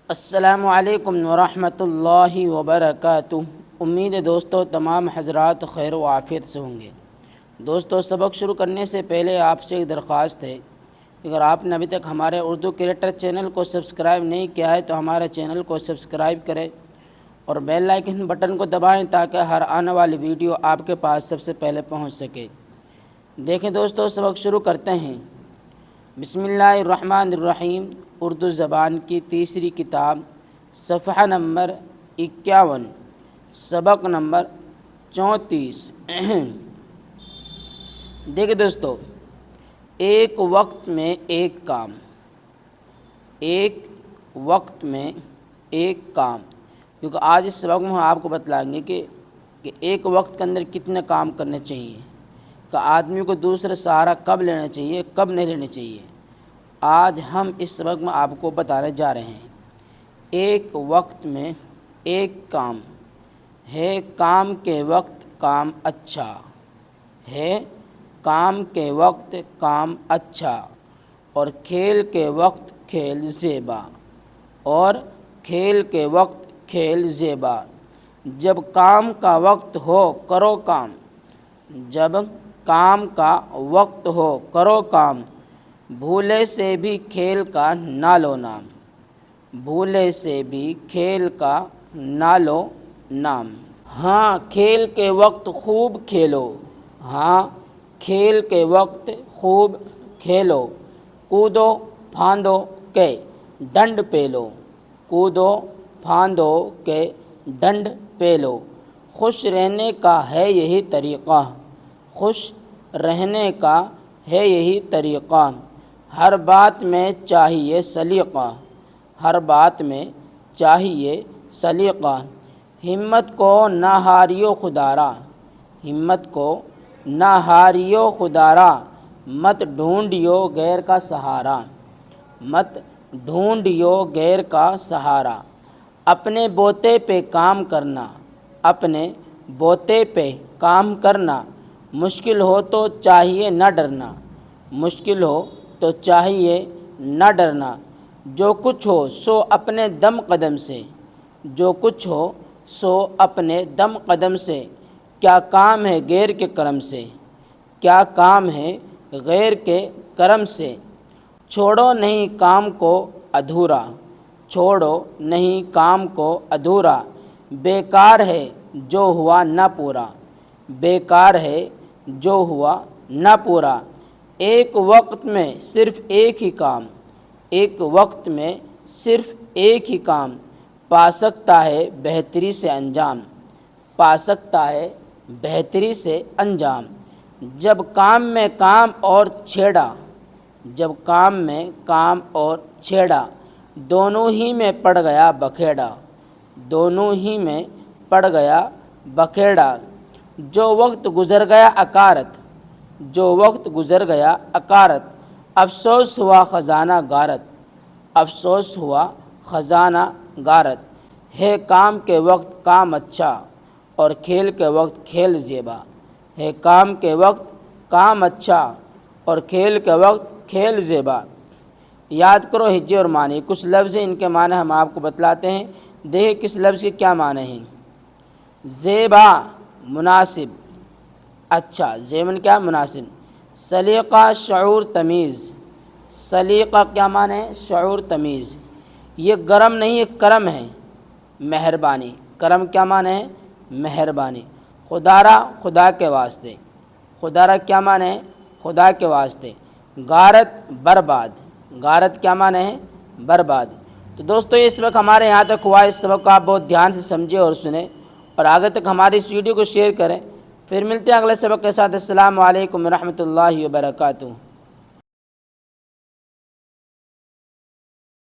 السلام علیکم ورحمۃ اللہ وبرکاتہ۔ امید ہے دوستو تمام حضرات خیر و عافیت سے ہوں گے۔ دوستو سبق شروع کرنے سے پہلے آپ سے ایک درخواست ہے کہ اگر آپ نے ابھی تک ہمارے اردو کریکٹر چینل کو سبسکرائب نہیں کیا ہے تو ہمارے چینل کو سبسکرائب کریں اور بیل آئیکن بٹن کو دبائیں تاکہ ہر آنے والی ویڈیو آپ کے پاس سب سے پہلے پہنچ سکے۔ دیکھیں دوستو سبق شروع کرتے ہیں۔ بسم اللہ الرحمن الرحیم۔ اردو زبان کی تیسری کتاب، صفحہ نمبر 51، سبق نمبر 34۔ دیکھیں دوستو، ایک وقت میں ایک کام، ایک وقت میں ایک کام، کیونکہ آج اس سبق میں ہم آپ کو بتلائیں گے کہ ایک وقت کے اندر کتنے کام کرنے چاہیے، کہ آدمی کو دوسرا سہارا کب لینا چاہیے کب نہیں لینا چاہیے۔ آج ہم اس سبق میں آپ کو بتانے جا رہے ہیں۔ ایک وقت میں ایک کام ہے، کام کے وقت کام اچھا ہے، کام کے وقت کام اچھا، اور کھیل کے وقت کھیل زیبا، اور کھیل کے وقت کھیل زیبا۔ جب کام کا وقت ہو کرو کام، جب کام کا وقت ہو کرو کام، بھولے سے بھی کھیل کا نہ لو نام، بھولے سے بھی کھیل کا نہ لو نام۔ ہاں کھیل کے وقت خوب کھیلو، ہاں کھیل کے وقت خوب کھیلو، کودو پھاندو کے ڈنڈ پیلو، کودو پھاندو کے ڈنڈ پیلو۔ خوش رہنے کا ہے یہی طریقہ، خوش رہنے کا ہے یہی طریقہ، ہر بات میں چاہیے سلیقہ، ہر بات میں چاہیے سلیقہ۔ ہمت کو نہ ہاریو خدارا، ہمت کو نہ ہاریو خدارا، مت ڈھونڈیو غیر کا سہارا، مت ڈھونڈیو غیر کا سہارا۔ اپنے بوتے پہ کام کرنا، اپنے بوتے پہ کام کرنا، مشکل ہو تو چاہیے نہ ڈرنا، مشکل ہو تو چاہیے نہ ڈرنا۔ جو کچھ ہو سو اپنے دم قدم سے، جو کچھ ہو سو اپنے دم قدم سے، کیا کام ہے غیر کے کرم سے، کیا کام ہے غیر کے کرم سے۔ چھوڑو نہیں کام کو ادھورا، چھوڑو نہیں کام کو ادھورا، بیکار ہے جو ہوا نہ پورا، بیکار ہے جو ہوا نہ پورا۔ ایک وقت میں صرف ایک ہی کام، ایک وقت میں صرف ایک ہی کام، پا سکتا ہے بہتری سے انجام، پا سکتا ہے بہتری سے انجام۔ جب کام میں کام اور چھیڑا، جب کام میں کام اور چھیڑا، دونوں ہی میں پڑ گیا بکھیڑا، دونوں ہی میں پڑ گیا بکھیڑا۔ جو وقت گزر گیا اکارت، جو وقت گزر گیا اکارت، افسوس ہوا خزانہ غارت، افسوس ہوا خزانہ غارت۔ ہے کام کے وقت کام اچھا، اور کھیل کے وقت کھیل زیبا، ہے کام کے وقت کام اچھا، اور کھیل کے وقت کھیل زیبا۔ یاد کرو ہجے اور معنی، کچھ لفظ ہیں ان کے معنی ہم آپ کو بتلاتے ہیں، دیکھیں کس لفظ کے کیا معنی ہیں۔ زیبا مناسب، اچھا، زیبن کیا مناسب۔ سلیقہ شعور تمیز، سلیقہ کیا معنی ہے؟ شعور تمیز۔ یہ گرم نہیں یہ کرم ہے، مہربانی، کرم کیا معنی ہے؟ مہربانی۔ خدارا خدا کے واسطے، خدارا کیا معنی ہے؟ خدا کے واسطے۔ غارت برباد، غارت کیا معنی ہے؟ برباد۔ تو دوستو اس وقت ہمارے یہاں تک ہوا، اس سبق کو آپ بہت دھیان سے سمجھیں اور سنیں، اور آگے تک ہماری اس ویڈیو کو شیئر کریں۔ پھر ملتے ہیں اگلے سبق کے ساتھ۔ السلام علیکم ورحمۃ اللہ وبرکاتہ۔